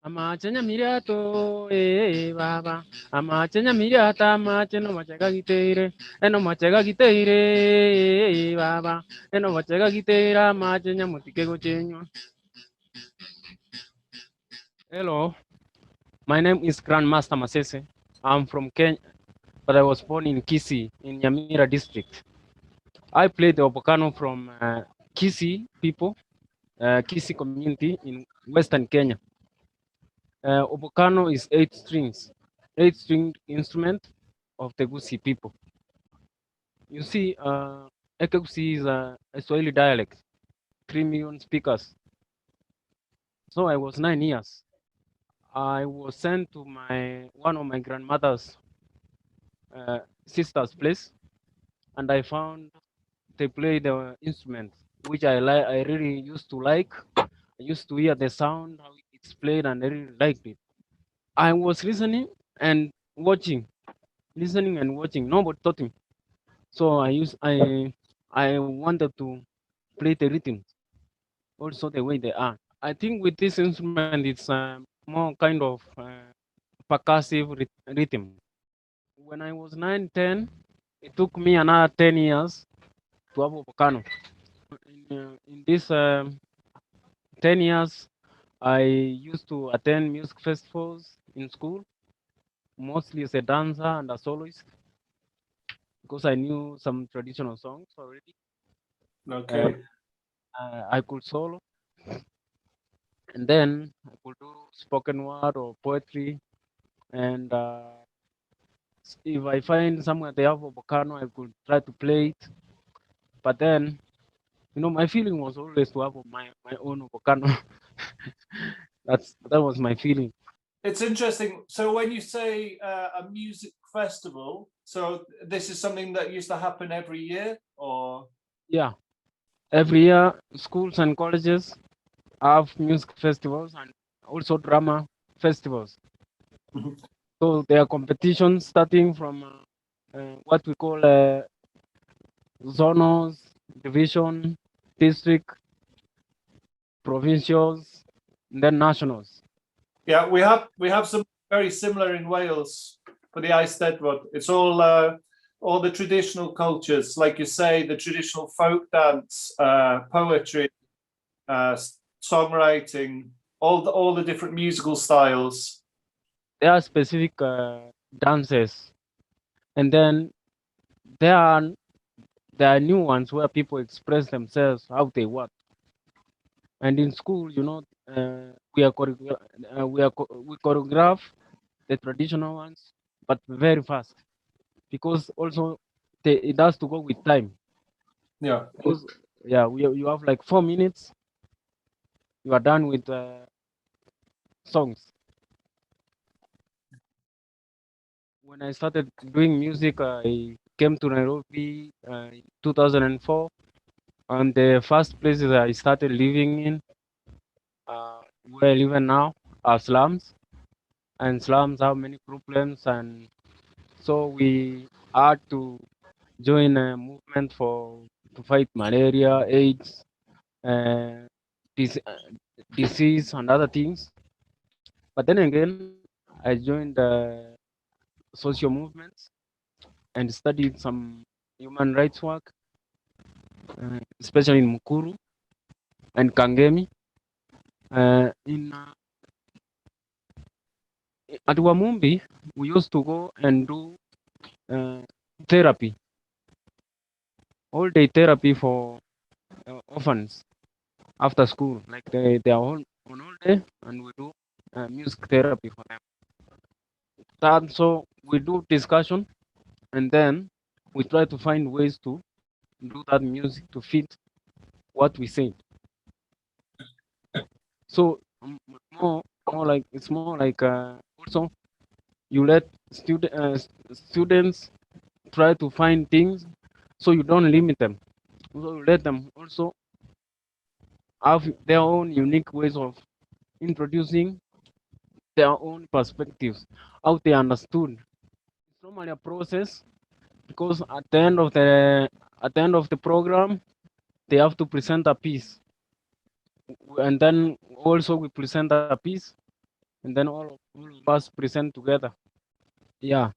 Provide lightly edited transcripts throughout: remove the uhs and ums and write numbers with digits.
Amachenya miriato, baba. Amachenya miriata, amacheno machega giteire. Eno machega giteire, baba. Eno machega giteira, amachenya mutike gochenyo. Hello, my name is Grand Master Masese. I'm from Kenya, but I was born in Kisii, in Nyamira district. I played the opokano from Kisii people, Kisii community in Western Kenya. Opokano is 8-string instrument of the Gusii people. You see, Gusii is a Swahili dialect, 3 million speakers. So I was 9 years. I was sent to one of my grandmother's sister's place, and I found they play the instrument, which I really used to like. I used to hear the sound, how it's played, and I really liked it. I was listening and watching, Nobody taught me. So I wanted to play the rhythm, also the way they are. I think with this instrument, it's more kind of percussive rhythm. When I was 9, 10, it took me another 10 years to have Opokano. In this 10 years, I used to attend music festivals in school, mostly as a dancer and a soloist, because I knew some traditional songs already. Okay. I could solo, and then I could do spoken word or poetry. And if I find somewhere they have a Bocano, I could try to play it. But then, my feeling was always to have my own Bocano. That was my feeling. It's interesting. So when you say a music festival, so this is something that used to happen every year, or? Yeah, every year schools and colleges have music festivals and also drama festivals. So there are competitions starting from what we call zonals, division, district, provincials, and then nationals. Yeah, we have some very similar in Wales for the Eisteddfod. It's all the traditional cultures, like you say, the traditional folk dance, poetry, songwriting, all the different musical styles. There are specific dances, and then there are new ones where people express themselves how they want. And in school, we choreograph the traditional ones, but very fast, because also it has to go with time. Yeah. Because you have like 4 minutes, you are done with songs. When I started doing music, I came to Nairobi in 2004, and the first places I started living in, where I live in now, are slums, and slums have many problems, and so we had to join a movement to fight malaria, AIDS, uh, disease, and other things. But then again, I joined social movements and studied some human rights work, especially in Mukuru and Kangemi. At Wamumbi, we used to go and do therapy, all-day therapy for orphans after school. Like they are all on all day, and we do music therapy for them. So we do discussion, and then we try to find ways to do that music to fit what we say. So it's more like also you let students try to find things, so you don't limit them. So you let them also have their own unique ways of introducing their own perspectives, how they understood. It's normally a process, because at the end of the program, they have to present a piece, and then also we present a piece, and then all of us present together. Yeah,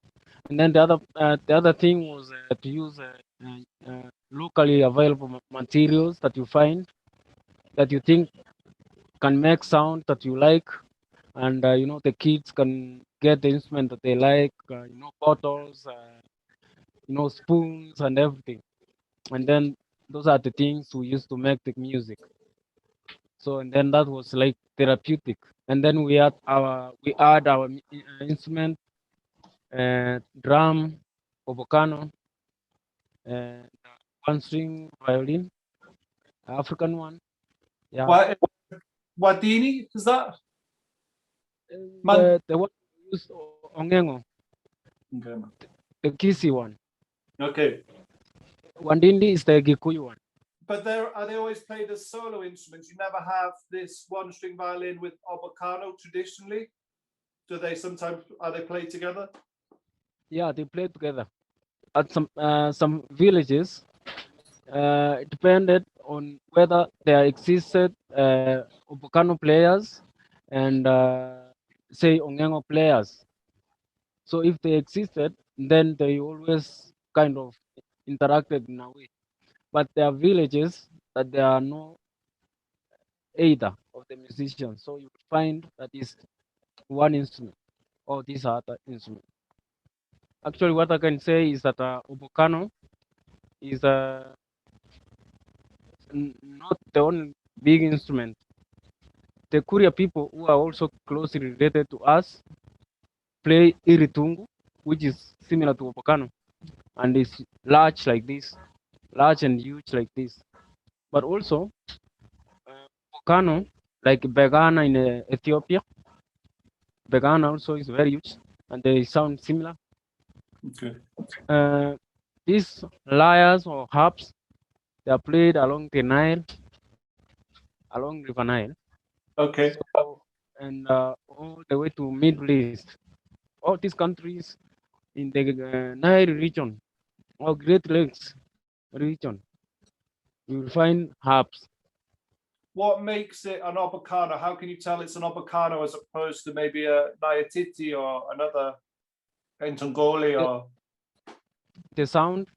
and then the other thing was to use locally available materials that you find that you think can make sound that you like, and the kids can get the instrument that they like, bottles, spoons and everything, and then those are the things we used to make the music. So and then that was like therapeutic, and then we add our instrument, drum, obokano, and one string violin, African one. Yeah. Wadini, is that? The one we use ongengo, Okay. the Kisi one. Okay. Wandindi is the Gikuyu one. But are they always played as solo instruments? You never have this one string violin with obokano traditionally? Are they played together? Yeah, they play together. At some villages, it depended on whether there existed obokano players and say ongengo players. So if they existed, then they always kind of interacted in a way. But there are villages that there are no either of the musicians. So you find that is one instrument or this other instrument. Actually, what I can say is that obokano is not the only big instrument. The Kuria people, who are also closely related to us, play iritungu, which is similar to obokano, and it's large like this, large and huge like this. But also, obokano, like begana in Ethiopia, begana also is very huge, and they sound similar. Okay. These lyres or harps, they are played along the Nile, along River Nile. Okay. So, and all the way to Middle East. All these countries in the Nile region or Great Lakes region, you will find harps. What makes it an obokano? How can you tell it's an obokano as opposed to maybe a nyatiti or another entongoli or? The sound,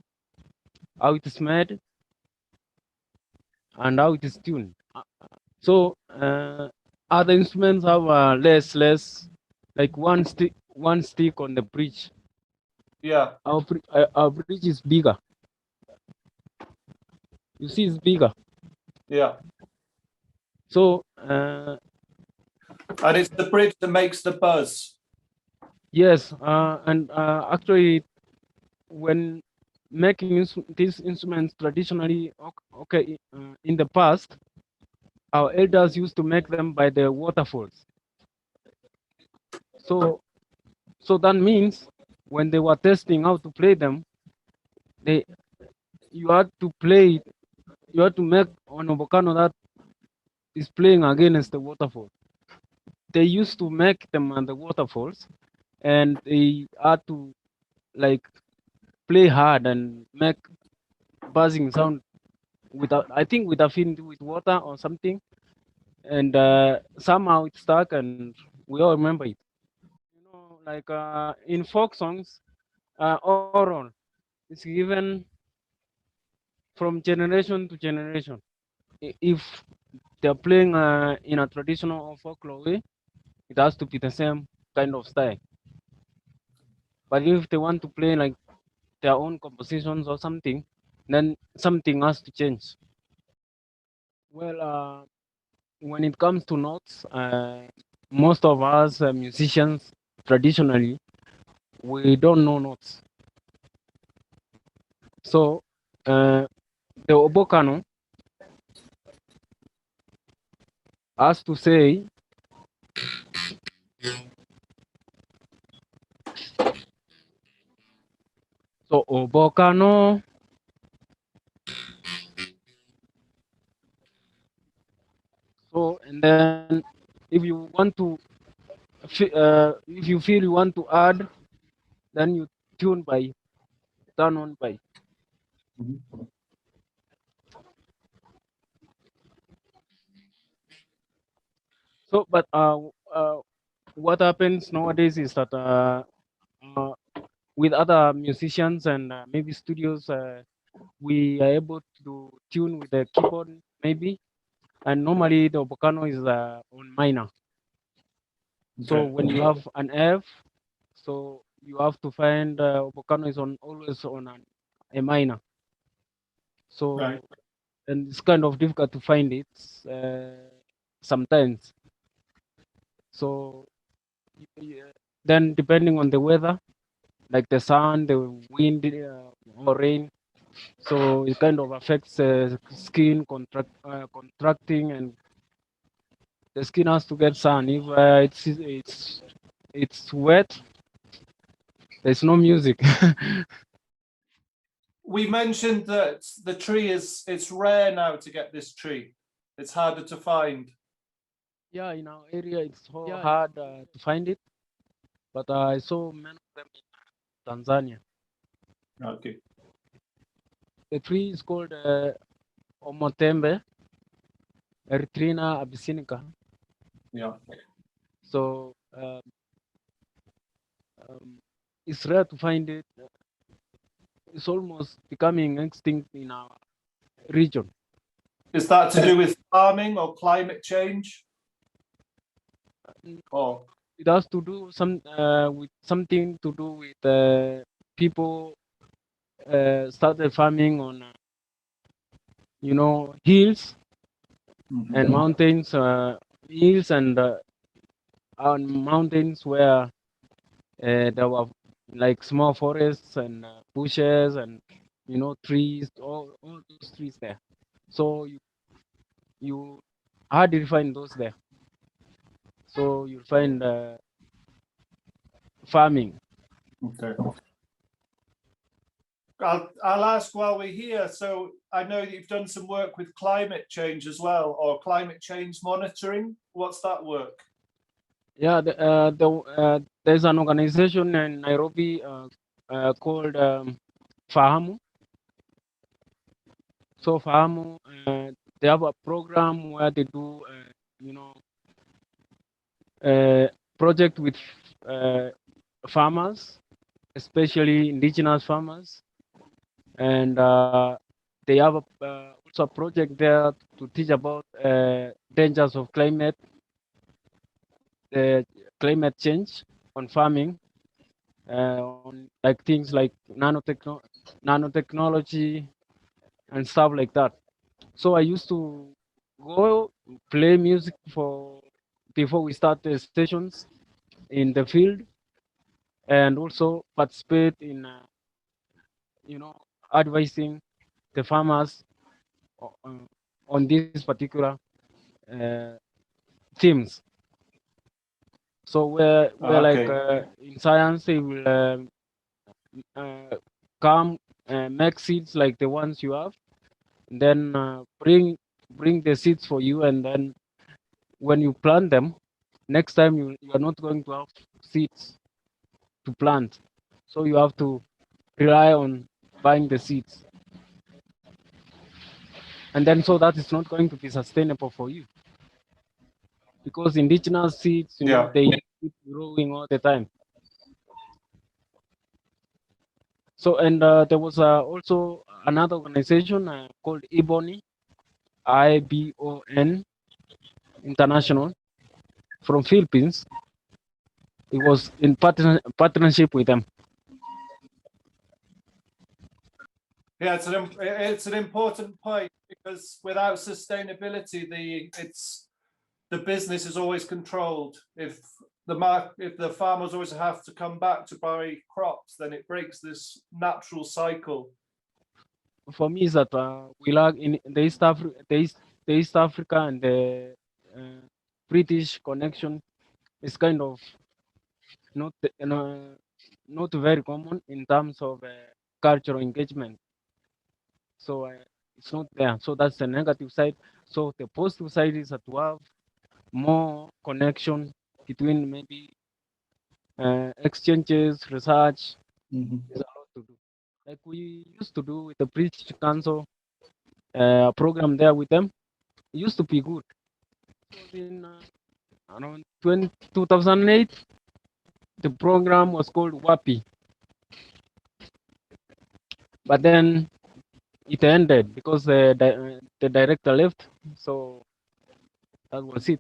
how it is made, and how it is tuned. So other instruments have less, like one stick on the bridge. Yeah. Our bridge is bigger. You see, it's bigger. Yeah. So and it's the bridge that makes the buzz. yes, and actually, when making these instruments traditionally, okay, in the past, our elders used to make them by the waterfalls. So that means when they were testing how to play them, you had to make an obokano that is playing against the waterfall. They used to make them on the waterfalls, and they had to like play hard and make buzzing sound without, I think, with affinity with water or something, and somehow it stuck, and we all remember it. Like in folk songs, oral is given from generation to generation. If they're playing in a traditional or folklore way, it has to be the same kind of style. But if they want to play like their own compositions or something, then something has to change. Well, when it comes to notes, most of us musicians traditionally, we don't know notes. So the obokano has to say so obokano. So and then if you want to if you feel you want to add, then you turn on by. So but what happens nowadays is that with other musicians and maybe studios, we are able to tune with the keyboard maybe, and normally the obocanno is on minor. So Okay. when you have an F, so you have to find obocanno is always on a minor. So Right. and it's kind of difficult to find it sometimes. So then depending on the weather, like the sun, the wind, or rain, so it kind of affects skin contracting, and the skin has to get sun. If it's wet, there's no music. We mentioned that the tree it's rare now to get this tree. It's harder to find. Yeah, in our area it's so hard to find it, but I saw many of them in Tanzania. Okay. The tree is called Omotembe, Erythrina abyssinica. Yeah. So it's rare to find it. It's almost becoming extinct in our region. Is that to do with farming or climate change? Or It has to do with something to do with people started farming on hills and mountains, hills and on mountains where there were like small forests and bushes and trees, all those trees there. So you hardly find those there. So you find farming. okay. I'll ask while we're here. So I know that you've done some work with climate change as well, or climate change monitoring. What's that work? Yeah, there's an organization in Nairobi called Fahamu. So Fahamu, they have a program where they do, project with farmers, especially indigenous farmers, and they have also a project there to teach about dangers of climate change on farming, on like things like nanotechnology and stuff like that. So I used to go play music before we start the stations in the field, and also participate in advising the farmers on these particular themes. So we're like in science, they will come make seeds like the ones you have, and then bring the seeds for you, and then when you plant them, next time you are not going to have seeds to plant, so you have to rely on buying the seeds, and then so that is not going to be sustainable for you, because indigenous seeds, they keep growing all the time. So, and there was also another organization called IBON International from Philippines. It was in partnership with them. Yeah, it's an important point, because without sustainability, the business is always controlled. If the farmers always have to come back to buy crops, then it breaks this natural cycle. For me, is that we like in the East Africa and the British connection is kind of not not very common in terms of cultural engagement. So it's not there. So that's the negative side. So the positive side is that to have more connection between maybe exchanges, research. There's a lot to do. Like we used to do with the British Council program there with them. It used to be good. In around 2008. The program was called WAPI. But then it ended because the director left. So that was it.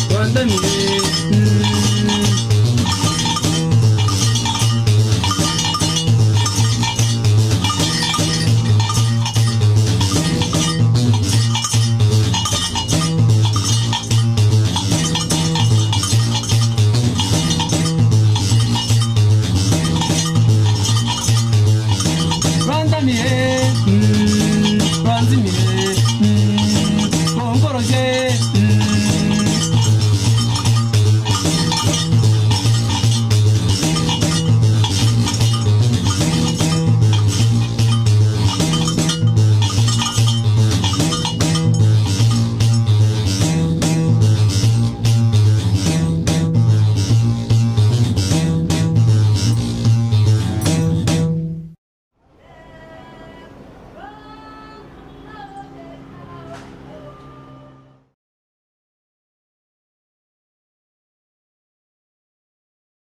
Guárdame.